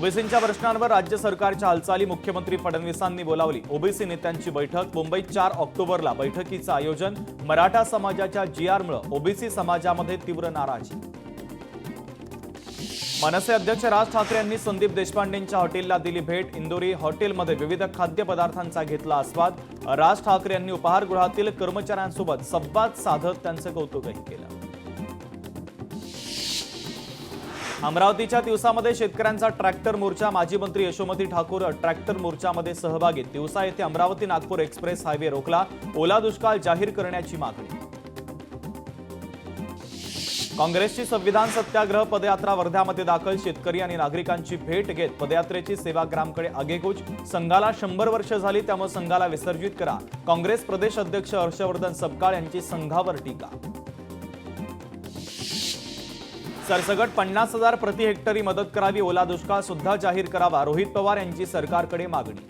ओबीसींच्या प्रश्नांवर राज्य सरकारच्या हालचाली मुख्यमंत्री फडणवीसांनी बोलावली। ओबीसी नेत्यांची बैठक मुंबईत 4 ऑक्टोबरला बैठकीचं आयोजन। मराठा समाजाच्या जीआरमुळे ओबीसी समाजामध्ये तीव्र नाराजी। मनसे अध्यक्ष राज ठाकरे यांनी संदीप देशपांडेंच्या हॉटेलला दिली भेट। इंदोरी हॉटेलमध्ये विविध खाद्यपदार्थांचा घेतला आस्वाद। राज ठाकरे यांनी उपहारगृहातील कर्मचाऱ्यांसोबत संवाद साधत त्यांचे कौतुकही केलं। अमरावतीच्या तिवसामध्ये शेतकऱ्यांचा ट्रॅक्टर मोर्चा। माजी मंत्री यशोमती ठाकूर ट्रॅक्टर मोर्चामध्ये सहभागी। तिवसा येथे अमरावती नागपूर एक्सप्रेस हायवे रोखला। ओला दुष्काळ जाहीर करण्याची मागणी। काँग्रेसची संविधान सत्याग्रह पदयात्रा वर्ध्यामध्ये दाखल। शेतकरी आणि नागरिकांची भेट घेत पदयात्रेची सेवाग्रामकडे आगेकूच। संघाला 100 वर्ष झाली, त्यामुळे संघाला विसर्जित करा। काँग्रेस प्रदेश अध्यक्ष हर्षवर्धन सपकाळ यांची संघावर टीका। सरसगट 50,000 प्रति हेक्टरी मदत करावी। ओला दुष्काळ सुद्धा जाहीर करावा। रोहित पवार यांची सरकारकडे मागणी।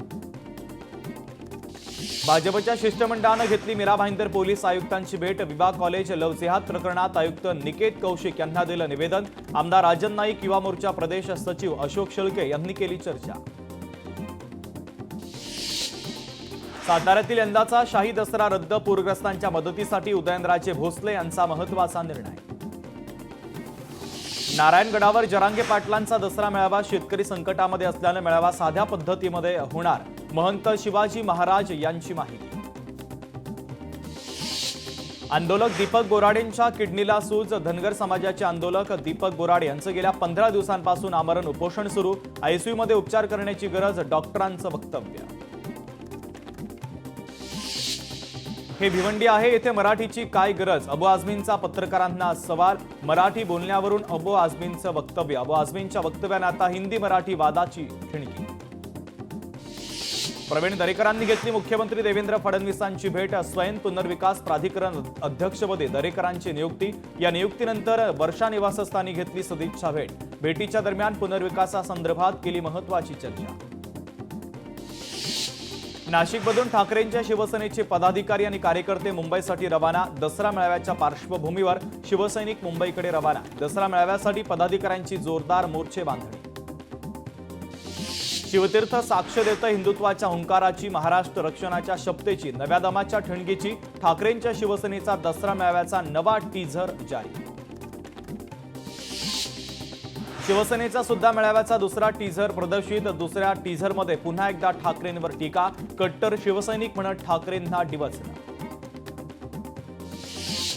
भाजपच्या शिष्टमंडळाने घेतली मीरा भाईंदर पोलीस आयुक्तांची भेट। विवाह कॉलेज लव्ह जिहाद प्रकरणात आयुक्त निकेत कौशिक यांना दिलं निवेदन। आमदार राजन नाईक, युवा मोर्चा प्रदेश सचिव अशोक शेळके यांनी केली चर्चा। साताऱ्यातील यंदाचा शाही दसरा रद्द। पूरग्रस्तांच्या मदतीसाठी उदयनराजे भोसले यांचा महत्त्वाचा निर्णय। नारायणगडावर जरांगे पाटलांचा दसरा मेळावा। शेतकरी संकटामध्ये असल्याने मेळावा साध्या पद्धतीमध्ये होणार। महंत शिवाजी महाराज यांची माहिती। आंदोलक दीपक बोराडेंच्या किडनीला सूज। धनगर समाजाचे आंदोलक दीपक बोराडे यांचं गेल्या 15 दिवसांपासून आमरण उपोषण सुरू। आयसीयूमध्ये उपचार करण्याची गरज, डॉक्टरांचं वक्तव्य। हे भिवंडी आहे, येथे मराठीची काय गरज? अबू आझमींचा पत्रकारांना सवाल। मराठी बोलण्यावरून अबू आझमींचं वक्तव्य। अबू आझमींच्या वक्तव्याने आता हिंदी मराठी वादाची ठिणगी। प्रवीण दरेकरांनी घेतली मुख्यमंत्री देवेंद्र फडणवीसांची भेट। स्वयं पुनर्विकास प्राधिकरण अध्यक्षपदी दरेकरांची नियुक्ती। या नियुक्तीनंतर वर्षा निवासस्थानी घेतली सदिच्छा भेट। भेटीच्या दरम्यान पुनर्विकासासंदर्भात केली महत्त्वाची चर्चा। नाशिकमधून ठाकरेंच्या शिवसेनेचे पदाधिकारी आणि कार्यकर्ते मुंबईसाठी रवाना। दसरा मेळाव्याच्या पार्श्वभूमीवर शिवसैनिक मुंबईकडे रवाना। दसरा मेळाव्यासाठी पदाधिकाऱ्यांची जोरदार मोर्चे बांधणी। शिवतीर्थ साक्ष देतं हिंदुत्वाच्या हुंकाराची, महाराष्ट्र रक्षणाच्या शपथेची, नव्या दमाच्या ठणगीची। ठाकरेंच्या शिवसेनेचा दसरा मेळाव्याचा नवा टीझर जारी। शिवसेनेचा सुद्धा मेळाव्याचा दुसरा टीझर प्रदर्शित। दुसऱ्या टीझरमध्ये पुन्हा एकदा ठाकरेंवर टीका। कट्टर शिवसैनिक म्हणत ठाकरेंना डिवचलं।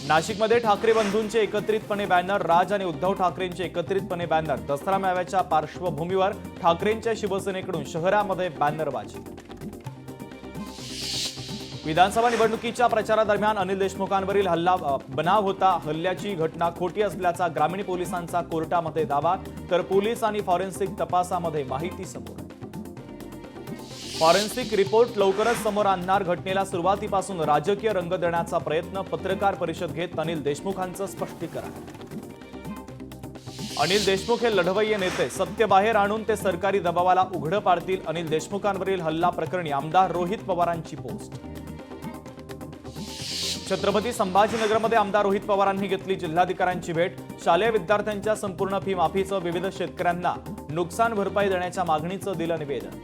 नाशिकमध्ये ठाकरे बंधूंचे एकत्रितपणे बॅनर। राज आणि उद्धव ठाकरेंचे एकत्रितपणे बॅनर। दसरा मेळाव्याच्या पार्श्वभूमीवर ठाकरेंच्या शिवसेनेकडून शहरामध्ये बॅनरबाजी। विधानसभा निवडणुकीच्या प्रचारादरम्यान अनिल देशमुखांवरील हल्ला बनाव होता। हल्ल्याची घटना खोटी असल्याचा ग्रामीण पोलिसांचा कोर्टामध्ये दावा। तर पोलीस आणि फॉरेन्सिक तपासामध्ये माहिती समोर। फॉरेन्सिक रिपोर्ट लवकरच समोर आणणार। घटनेला सुरुवातीपासून राजकीय रंग देण्याचा प्रयत्न। पत्रकार परिषद घेत अनिल देशमुखांचं स्पष्टीकरण। अनिल देशमुख हे लढवय्ये नेते, सत्य बाहेर आणून ते सरकारी दबावाला उघडं पाडतील। अनिल देशमुखांवरील हल्ला प्रकरणी आमदार रोहित पवारांची पोस्ट। छत्रपती संभाजीनगरमध्ये आमदार रोहित पवारांनी घेतली जिल्हाधिकाऱ्यांची भेट। शालेय विद्यार्थ्यांच्या संपूर्ण फी माफीचं, विविध शेतकऱ्यांना नुकसान भरपाई देण्याच्या मागणीचं दिलं निवेदन।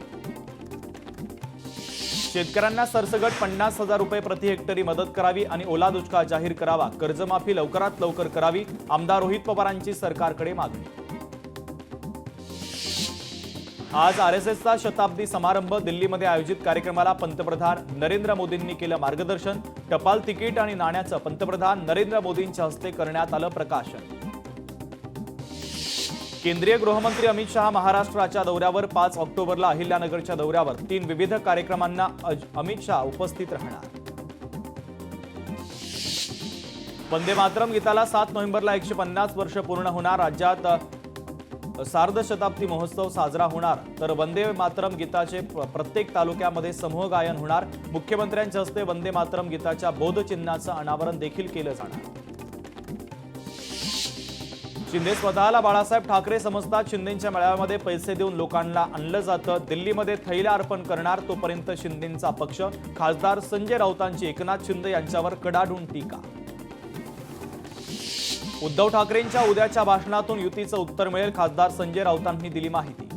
शेतकऱ्यांना सरसगट 50,000 रुपये प्रति हेक्टरी मदत करावी आणि ओला दुष्काळ जाहीर करावा। कर्जमाफी लवकरात लवकर करावी, आमदार रोहित पवारांची सरकारकडे मागणी। आज आरएसएसचा शताब्दी समारंभ। दिल्लीमध्ये आयोजित कार्यक्रमाला पंतप्रधान नरेंद्र मोदींनी केलं मार्गदर्शन। टपाल तिकीट आणि नाण्याचं पंतप्रधान नरेंद्र मोदींच्या हस्ते करण्यात आलं प्रकाशन। केंद्रीय गृहमंत्री अमित शहा महाराष्ट्राच्या दौऱ्यावर। 5 ऑक्टोबरला अहिल्यानगरच्या दौऱ्यावर। 3 विविध कार्यक्रमांना अमित शहा उपस्थित राहणार। वंदे मातरम गीताला 7 नोव्हेंबरला 150 वर्ष पूर्ण होणार। राज्यात सार्धशताब्दी महोत्सव साजरा होणार। तर वंदे मातरम गीताचे प्रत्येक तालुक्यामध्ये समूह गायन होणार। मुख्यमंत्र्यांच्या हस्ते वंदे मातरम गीताच्या बोधचिन्हाचं अनावरण देखील केलं जाणार। शिंदे स्वतःला बाळासाहेब ठाकरे समजतात। शिंदेंच्या मेळाव्यामध्ये पैसे देऊन लोकांना आणलं जातं। दिल्लीमध्ये थैल्या अर्पण करणार तोपर्यंत शिंदेंचा पक्ष। खासदार संजय राऊतांची एकनाथ शिंदे यांच्यावर कडाडून टीका। उद्धव ठाकरेंच्या उद्याच्या भाषणातून युतीचं उत्तर मिळेल, खासदार संजय राऊतांनी दिली माहिती।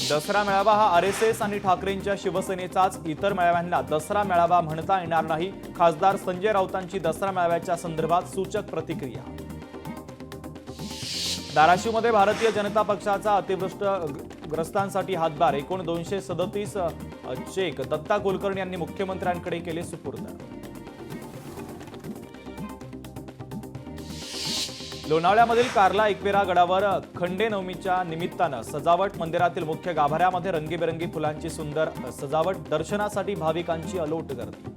दसरा मेळावा हा आरएसएस आणि ठाकरेंच्या शिवसेनेचाच, इतर मेळाव्यांना दसरा मेळावा म्हणता येणार नाही. खासदार संजय राऊतांची दसरा मेळाव्याच्या संदर्भात सूचक प्रतिक्रिया. धाराशिवमध्ये भारतीय जनता पक्षाचा अतिवृष्टीग्रस्तांसाठी हातभार. एकूण 237 चेक दत्ता कुलकर्णी यांनी मुख्यमंत्र्यांकडे केले सुपूर्द. लोणावळ्यामधील कार्ला एकवेरा गडावर खंडेनवमीच्या निमित्तानं सजावट. मंदिरातील मुख्य गाभाऱ्यामध्ये रंगीबेरंगी फुलांची सुंदर सजावट. दर्शनासाठी भाविकांची अलोट गर्दी.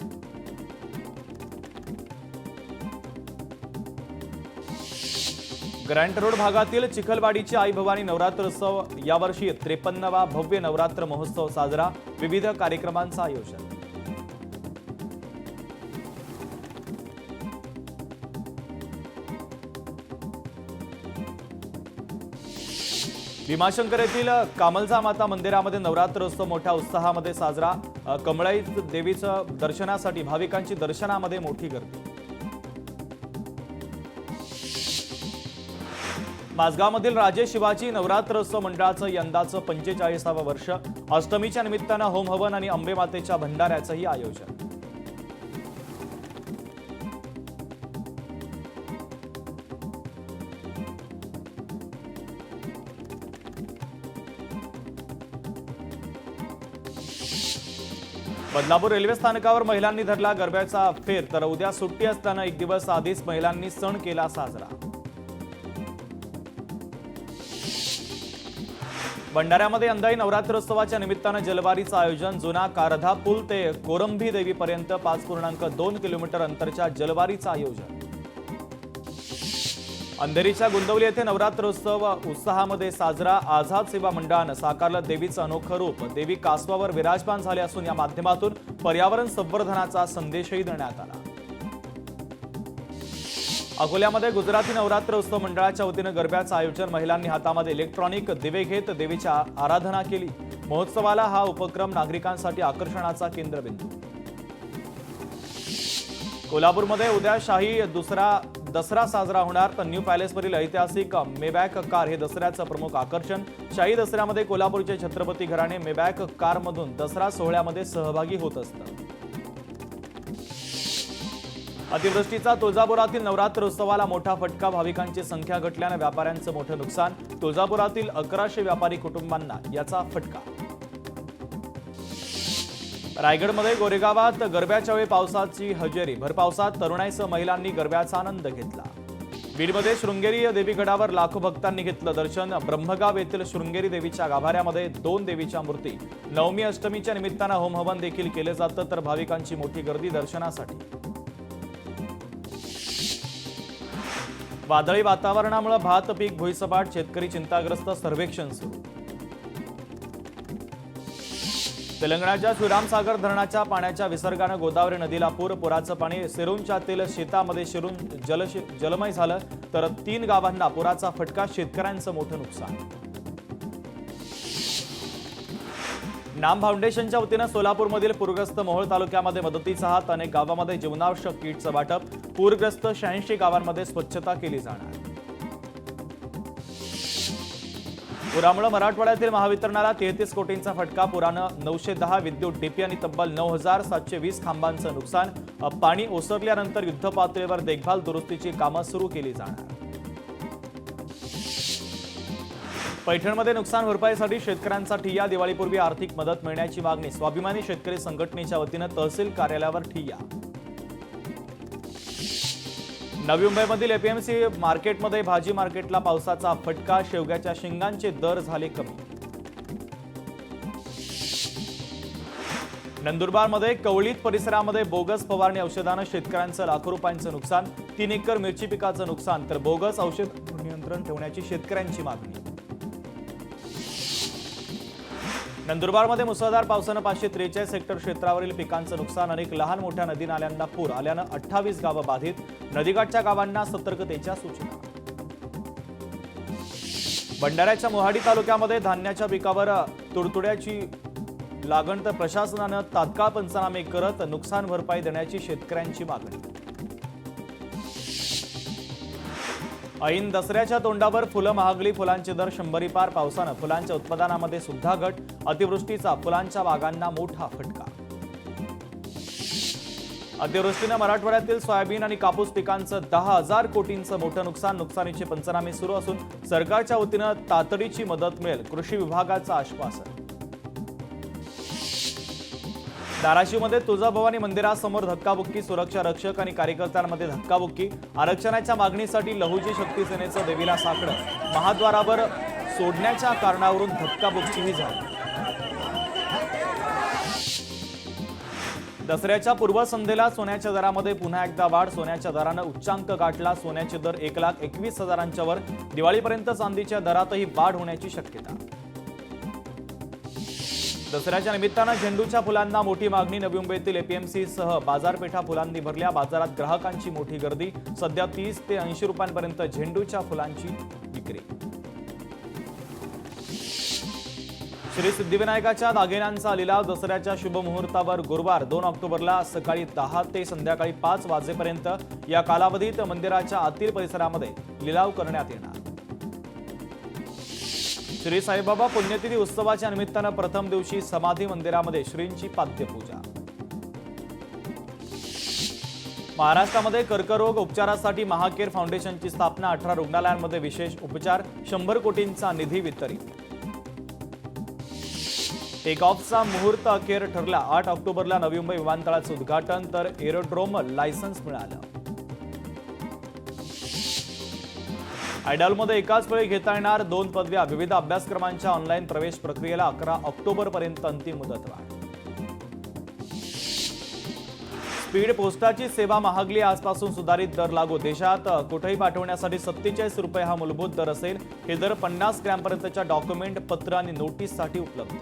ग्रँट रोड भागातील चिखलवाडीची आई भवानी नवरात्रोत्सव. यावर्षी 53वा भव्य नवरात्र महोत्सव साजरा. विविध कार्यक्रमांचं आयोजन. भीमाशंकर येथील कामलजा माता मंदिरामध्ये नवरात्रोत्सव मोठ्या उत्साहामध्ये साजरा. कमळाई देवीचं दर्शनासाठी भाविकांची दर्शनामध्ये मोठी गर्दी. माझगावमधील राजे शिवाजी नवरात्रोत्सव मंडळाचं यंदाचं 45वं वर्ष. अष्टमीच्या निमित्तानं होम हवन आणि अंबे मातेच्या भंडाऱ्याचंही आयोजन. बदलापूर रेल्वे स्थानकावर महिलांनी धरला गरब्याचा फेर. तर उद्या सुट्टी असताना एक दिवस आधीच महिलांनी सण केला साजरा. भंडाऱ्यामध्ये यंदाही नवरात्रोत्सवाच्या निमित्तानं जलवारीचं आयोजन. जुना कारधा पूल ते कोरंभी देवीपर्यंत 5.2 किलोमीटर अंतरच्या जलवारीचं आयोजन. अंधेरीच्या गुंदवली येथे नवरात्रोत्सव उत्साहामध्ये साजरा. आझाद सेवा मंडळानं साकारलं देवीचं अनोखं रूप. देवी कासवावर विराजमान झाले असून या माध्यमातून पर्यावरण संवर्धनाचा संदेशही देण्यात आला. अकोल्यामध्ये गुजराती नवरात्रोत्सव मंडळाच्या वतीनं गरब्याचं आयोजन. महिलांनी हातामध्ये इलेक्ट्रॉनिक दिवे घेत देवीची आराधना केली. महोत्सवाला हा उपक्रम नागरिकांसाठी आकर्षणाचा केंद्रबिंदू. कोल्हापूरमध्ये उद्या शाही दसरा साजरा होणार. तर न्यू पॅलेसवरील ऐतिहासिक मेबॅक कार हे दसऱ्याचं प्रमुख आकर्षण. शाही दसऱ्यामध्ये कोल्हापूरचे छत्रपती घराणे मेबॅक कारमधून दसरा सोहळ्यामध्ये सहभागी होत असतं. अतिवृष्टीचा तुळजापुरातील नवरात्रोत्सवाला मोठा फटका. भाविकांची संख्या घटल्यानं व्यापाऱ्यांचं मोठं नुकसान. तुळजापुरातील 1100 व्यापारी कुटुंबांना याचा फटका. रायगडमध्ये गोरेगावात गरब्याच्या वेळी पावसाची हजेरी. भरपावसात तरुणाईसह महिलांनी गरब्याचा आनंद घेतला. बीडमध्ये शृंगेरी देवीगडावर लाखो भक्तांनी घेतलं दर्शन. ब्रह्मगाव येथील शृंगेरी देवीच्या गाभाऱ्यामध्ये 2 देवीच्या मूर्ती. नवमी अष्टमीच्या निमित्तानं होम हवन देखील केलं जातं. तर भाविकांची मोठी गर्दी दर्शनासाठी. वादळी वातावरणामुळे भात पीक भुईसपाट. शेतकरी चिंताग्रस्त. सर्वेक्षण सुरू. तेलंगणाच्या श्रीरामसागर धरणाच्या पाण्याच्या विसर्गानं गोदावरी नदीला पूर. पुराचं पाणी सिरूंच्यातील शेतामध्ये शिरून जलमय झालं. तर 3 गावांना पुराचा फटका. शेतकऱ्यांचं मोठं नुकसान. नाम फाउंडेशनच्या वतीनं सोलापूरमधील पूरग्रस्त मोहोळ तालुक्यामध्ये मदतीचा हात. अनेक गावांमध्ये जीवनावश्यक किटचं वाटप. पूरग्रस्त 86 गावांमध्ये स्वच्छता केली जाणार. पुरामुळे मराठवाड्यातील महावितरणाला 33 कोटींचा फटका. पुरानं 910 विद्युत डीपी आणि तब्बल 9720 खांबांचं नुकसान. पाणी ओसरल्यानंतर युद्धपातळीवर देखभाल दुरुस्तीची कामं सुरू केली जाणार. पैठणमध्ये नुकसान भरपाईसाठी शेतकऱ्यांचा ठिय्या. दिवाळीपूर्वी आर्थिक मदत मिळण्याची मागणी. स्वाभिमानी शेतकरी संघटनेच्या वतीनं तहसील कार्यालयावर ठिय्या. नवी मुंबईमधील एपीएमसी मार्केटमध्ये भाजी मार्केटला पावसाचा फटका. शेवग्याच्या शेंगांचे दर झाले कमी. नंदुरबारमध्ये कवळीत परिसरामध्ये बोगस फवारणी औषधानं शेतकऱ्यांचं लाखो रुपयांचं नुकसान. 3 एकर मिरची पिकाचं नुकसान. तर बोगस औषध नियंत्रण ठेवण्याची शेतकऱ्यांची मागणी. नंदुरबारमध्ये मुसळधार पावसानं 543 हेक्टर क्षेत्रावरील पिकांचं नुकसान. अनेक लहान मोठ्या नदी नाल्यांना पूर आल्यानं 28 गावं बाधित. नदीकाठच्या गावांना सतर्कतेच्या सूचना. भंडाऱ्याच्या मोहाडी तालुक्यामध्ये धान्याच्या पिकावर तुडतुड्याची लागण. तर प्रशासनानं तात्काळ पंचनामे करत नुकसान भरपाई देण्याची शेतकऱ्यांची मागणी. ऐन दसऱ्याच्या तोंडावर फुलं महागली. फुलांचे दर 100 पार. पावसानं फुलांच्या उत्पादनामध्ये सुद्धा घट. अतिवृष्टीचा फुलांच्या बागांना मोठा फटका. अतिवृष्टीनं मराठवाड्यातील सोयाबीन आणि कापूस पिकांचं 10,000 कोटींचं मोठं नुकसान. नुकसानीचे पंचनामे सुरू असून सरकारच्या वतीनं तातडीची मदत मिळेल, कृषी विभागाचं आश्वासन. धाराशिवमध्ये तुळजाभवानी मंदिरासमोर धक्काबुक्की. सुरक्षा रक्षक आणि कार्यकर्त्यांमध्ये धक्काबुक्की. आरक्षणाच्या मागणीसाठी लहुजी शक्ती सेनेचं देवीला साकडं. महाद्वारावर सोडण्याच्या कारणावरून धक्काबुक्कीही झाली. दसऱ्याच्या पूर्वसंध्येला सोन्याच्या दरामध्ये पुन्हा एकदा वाढ. सोन्याच्या दरानं उच्चांक गाठला. सोन्याचे दर 1,21,000च्या वर. दिवाळीपर्यंत चांदीच्या दरातही वाढ होण्याची शक्यता. दसऱ्याच्या निमित्तानं झेंडूच्या फुलांना मोठी मागणी. नवी मुंबईतील एपीएमसीसह बाजारपेठा फुलांनी भरल्या. बाजारात ग्राहकांची मोठी गर्दी. सध्या 30 ते 80 रुपयांपर्यंत झेंडूच्या फुलांची विक्री. श्री सिद्धिविनायकाच्या दागिन्यांचा लिलाव. दसऱ्याच्या शुभमुहूर्तावर गुरुवार 2 ऑक्टोबरला सकाळी 10 ते संध्याकाळी 5 वाजेपर्यंत या कालावधीत मंदिराच्या आतील परिसरामध्ये लिलाव करण्यात येणार. श्री साईबाबा पुण्यतिथी उत्सवाच्या निमित्तानं प्रथम दिवशी समाधी मंदिरामध्ये श्रींची पाद्यपूजा. महाराष्ट्रामध्ये कर्करोग उपचारासाठी महाकेअर फाउंडेशनची स्थापना. 18 रुग्णालयांमध्ये विशेष उपचार. 100 कोटींचा निधी वितरित. टेक ऑफचा मुहूर्त अखेर ठरला. 8 ऑक्टोबरला नवी मुंबई विमानतळाचं उद्घाटन, तर एरोड्रोम लायसन्स मिळालं. आयडॉलमध्ये एकाच वेळी घेता येणार 2 पदव्या. विविध अभ्यासक्रमांच्या ऑनलाईन प्रवेश प्रक्रियेला 11 ऑक्टोबरपर्यंत अंतिम मुदतवाढ. स्पीड पोस्टाची सेवा महागली. आजपासून सुधारित दर लागू. देशात कुठेही पाठवण्यासाठी 47 रुपये हा मूलभूत दर असेल. हे दर 50 ग्रॅमपर्यंतच्या डॉक्युमेंट, पत्र आणि नोटीससाठी उपलब्ध.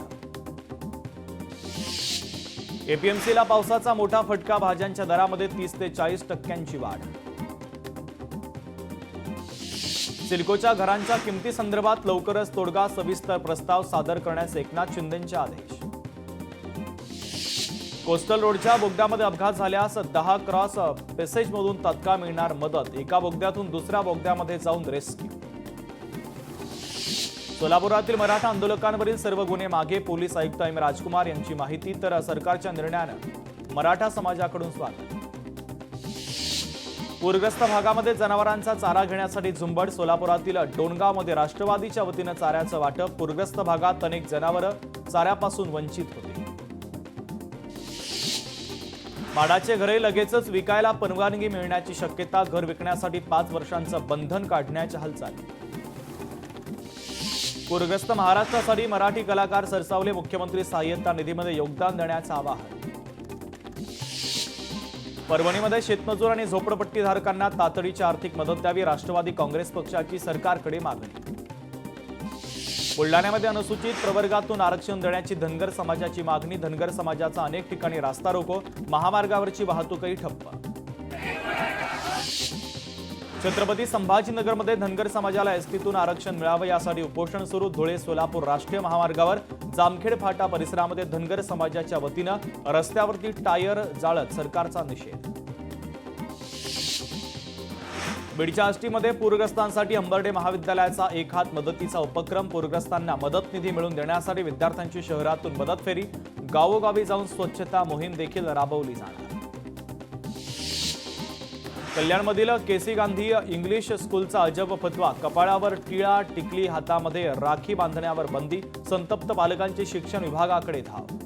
एपीएमसीला पावसाचा मोठा फटका. भाज्यांच्या दरामध्ये 30 ते 40% वाढ. सिडकोच्या घरांच्या किमतीसंदर्भात लवकरच तोडगा. सविस्तर प्रस्ताव सादर करण्यास एकनाथ शिंदेंचे आदेश. कोस्टल रोडच्या बोगद्यामध्ये अपघात झाल्यास 10 क्रॉस पॅसेजमधून तत्काळ मिळणार मदत. एका बोगद्यातून दुसऱ्या बोगद्यामध्ये जाऊन रेस्क्यू. सोलापुरातील मराठा आंदोलकांवरील सर्व गुन्हे मागे. पोलीस आयुक्त एम राजकुमार यांची माहिती. तर सरकारच्या निर्णयानं मराठा समाजाकडून स्वागत. पूरग्रस्त भागामध्ये जनावरांचा चारा घेण्यासाठी झुंबड. सोलापुरातील डोणगावमध्ये राष्ट्रवादीच्या वतीनं चाऱ्याचं वाटप. पूरग्रस्त भागात अनेक जनावरं चाऱ्यापासून वंचित होती. माडाचे घरे लगेचच विकायला परवानगी मिळण्याची शक्यता. घर विकण्यासाठी 5 वर्षांचं बंधन काढण्याच्या हालचाली. पूरग्रस्त महाराष्ट्रासाठी मराठी कलाकार सरसावले. मुख्यमंत्री सहाय्यता निधीमध्ये योगदान देण्याचं आवाहन. परभणीमध्ये शेतमजूर आणि झोपडपट्टीधारकांना तातडीची आर्थिक मदत द्यावी. राष्ट्रवादी काँग्रेस पक्षाची सरकारकडे मागणी. बुलढाण्यामध्ये अनुसूचित प्रवर्गातून आरक्षण देण्याची धनगर समाजाची मागणी. धनगर समाजाचा अनेक ठिकाणी रास्ता रोको. महामार्गावरची वाहतूकही ठप्प. छत्रपती संभाजीनगरमध्ये धनगर समाजाला एसटीतून आरक्षण मिळावं यासाठी उपोषण सुरू. धुळे सोलापूर राष्ट्रीय महामार्गावर जामखेड फाटा परिसरामध्ये धनगर समाजाच्या वतीनं रस्त्यावरती टायर जाळत सरकारचा निषेध. बीडच्या आष्टीमध्ये पूरग्रस्तांसाठी अंबर्डे महाविद्यालयाचा एक हात मदतीचा उपक्रम. पूरग्रस्तांना मदत निधी मिळवून देण्यासाठी विद्यार्थ्यांची शहरातून मदत फेरी. गावोगावी जाऊन स्वच्छता मोहीम देखील राबवली जाणार. कल्याणमधील केसी गांधी इंग्लिश स्कूलचा अजब फतवा. कपाळावर टिळा, टिकली, हातामध्ये राखी बांधण्यावर बंदी. संतप्त पालकांची शिक्षण विभागाकडे धाव.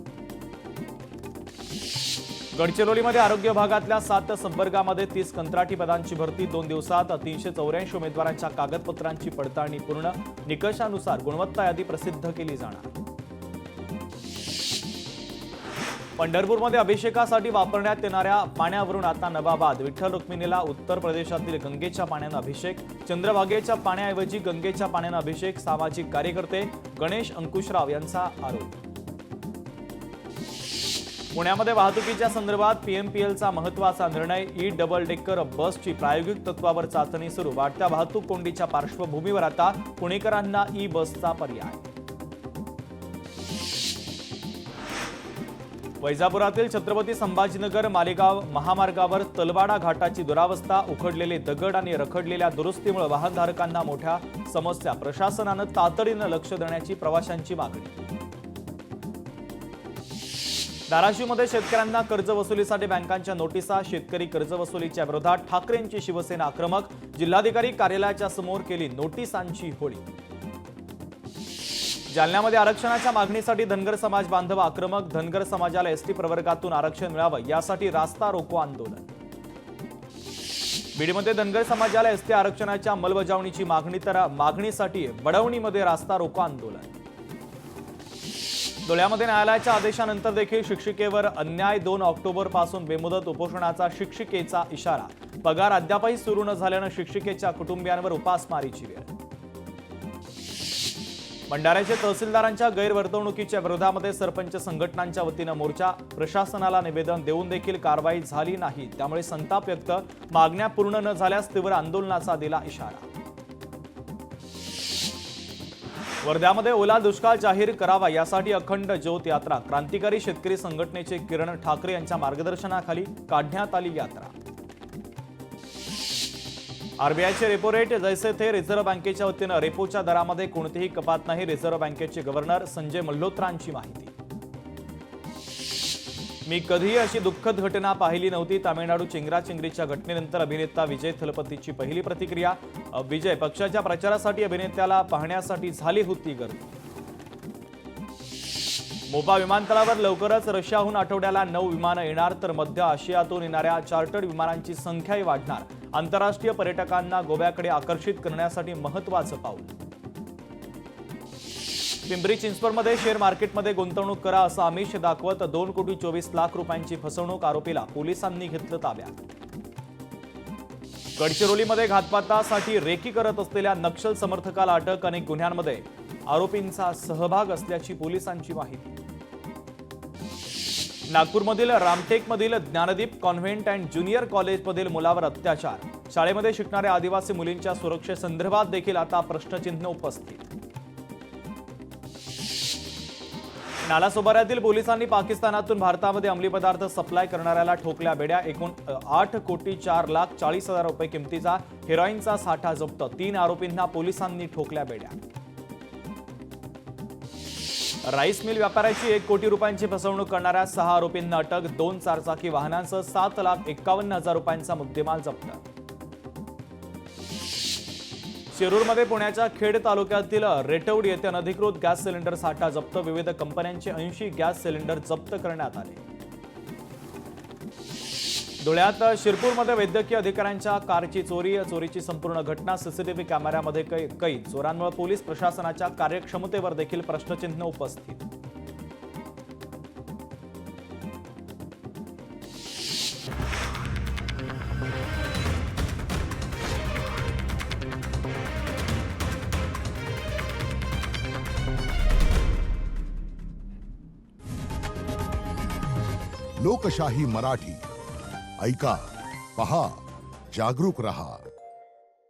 गडचिरोलीमध्ये आरोग्य विभागातल्या 7 संवर्गामध्ये 30 कंत्राटी पदांची भरती. 2 दिवसात 384 उमेदवारांच्या कागदपत्रांची पडताळणी पूर्ण. निकषानुसार गुणवत्ता यादी प्रसिद्ध केली जाणार. पंढरपूरमध्ये अभिषेकासाठी वापरण्यात येणाऱ्या पाण्यावरून आता नवा वाद. विठ्ठल रुक्मिणीला उत्तर प्रदेशातील गंगेच्या पाण्यानं अभिषेक. चंद्रभागेच्या पाण्याऐवजी गंगेच्या पाण्यानं अभिषेक. सामाजिक कार्यकर्ते गणेश अंकुशराव यांचा आरोप. पुण्यामध्ये वाहतुकीच्या संदर्भात पीएमपीएलचा महत्त्वाचा निर्णय. डबल डेकर बसची प्रायोगिक तत्वावर चाचणी सुरू. वाढत्या वाहतूक कोंडीच्या पार्श्वभूमीवर आता पुणेकरांना बसचा पर्याय. वैजापुरातील छत्रपती संभाजीनगर मालेगाव महामार्गावर तलवाडा घाटाची दुरावस्था. उखडलेले दगड आणि रखडलेल्या दुरुस्तीमुळे वाहनधारकांना मोठ्या समस्या. प्रशासनानं तातडीनं लक्ष देण्याची प्रवाशांची मागणी. धाराशिवमध्ये शेतकऱ्यांना कर्जवसुलीसाठी बँकांच्या नोटिसा, शेतकरी कर्जवसुलीच्या विरोधात ठाकरेंची शिवसेना आक्रमक, जिल्हाधिकारी कार्यालयाच्या समोर केली नोटिसांची होळी. जालन्यामध्ये आरक्षणाच्या मागणीसाठी धनगर समाज बांधव आक्रमक, धनगर समाजाला एसटी प्रवर्गातून आरक्षण मिळावं यासाठी रास्ता रोको आंदोलन. बीडमध्ये धनगर समाजाला एसटी आरक्षणाच्या अंमलबजावणीची मागणीसाठी वडवणीमध्ये रास्ता रोको आंदोलन. धुळ्यामध्ये न्यायालयाच्या आदेशानंतर देखील शिक्षिकेवर अन्याय, 2 ऑक्टोबर पासून बेमुदत उपोषणाचा शिक्षिकेचा इशारा. पगार अद्यापही सुरू न झाल्यानं शिक्षिकेच्या कुटुंबियांवर उपासमारीची वेळ. भंडाऱ्याचे तहसीलदारांच्या गैरवर्तणुकीच्या विरोधामध्ये सरपंच संघटनांच्या वतीनं मोर्चा, प्रशासनाला निवेदन देऊन देखील कारवाई झाली नाही, त्यामुळे संताप व्यक्त. मागण्या पूर्ण न झाल्यास तीव्र आंदोलनाचा दिला इशारा. वर्ध्यामध्ये ओला दुष्काळ जाहीर करावा यासाठी अखंड ज्योत यात्रा, क्रांतिकारी शेतकरी संघटनेचे किरण ठाकरे यांच्या मार्गदर्शनाखाली काढण्यात आली यात्रा. आरबीआयचे रेपो रेट जैसे थे, रिझर्व्ह बँकेच्या वतीनं रेपोच्या दरामध्ये कोणतीही कपात नाही, रिझर्व्ह बँकेचे गव्हर्नर संजय मल्होत्रांची माहिती. मी कधीही अशी दुःखद घटना पाहिली नव्हती, तामिळनाडू चेंगराचेंगरीच्या घटनेनंतर अभिनेता विजय थलपतीची पहिली प्रतिक्रिया. विजय पक्षाच्या प्रचारासाठी अभिनेत्याला पाहण्यासाठी झाली होती गर्दी. मोपा विमानतळावर लवकरच रशियाहून आठवड्याला 9 विमानं येणार, तर मध्य आशियातून येणाऱ्या चार्टर्ड विमानांची संख्याही वाढणार. आंतरराष्ट्रीय पर्यटकांना गोव्याकडे आकर्षित करण्यासाठी महत्त्वाचं पाऊल. पिंपरी चिंचवडमध्ये शेअर मार्केटमध्ये गुंतवणूक करा असं आमिष दाखवत 2,24,00,000 रुपयांची फसवणूक, आरोपीला पोलिसांनी घेतलं ताब्यात. गडचिरोलीमध्ये घातपातासाठी रेकी करत असलेल्या नक्षल समर्थकाला अटक, अनेक गुन्ह्यांमध्ये आरोपींचा सहभाग असल्याची पोलिसांची माहिती. नागपूरमधील रामटेकमधील ज्ञानदीप कॉन्व्हेंट अँड ज्युनियर कॉलेजमधील मुलावर अत्याचार, शाळेमध्ये शिकणाऱ्या आदिवासी मुलींच्या सुरक्षेसंदर्भात देखील आता प्रश्नचिन्ह उपस्थित. नालासोपाऱ्यातील पोलिसांनी पाकिस्तानातून भारतामध्ये अंमली पदार्थ सप्लाय करणाऱ्याला ठोकल्या बेड्या. एकूण 8,04,40,000 रुपये किमतीचा हेरॉईनचा साठा जप्त, 3 आरोपींना पोलिसांनी ठोकल्या बेड्या. राईस मिल व्यापाऱ्याची 1 कोटी रुपयांची फसवणूक करणाऱ्या 6 आरोपींना अटक, 2 चारचाकी वाहनांसह 7,51,000 रुपयांचा मुद्देमाल जप्त. शिरूरमध्ये पुण्याच्या खेड तालुक्यातील रेटवडी येथे अनधिकृत गॅस सिलेंडर साठा जप्त, विविध कंपन्यांचे 80 गॅस सिलेंडर जप्त करण्यात आले. धुळ्यात शिरपूरमध्ये वैद्यकीय अधिकाऱ्यांच्या कारची चोरीची संपूर्ण घटना सीसीटीव्ही कॅमेऱ्यामध्ये कैद. चोरांमुळे पोलीस प्रशासनाच्या कार्यक्षमतेवर देखील प्रश्नचिन्ह उपस्थित. लोकशाही मराठी ऐका, पहा, जागरूक रहा.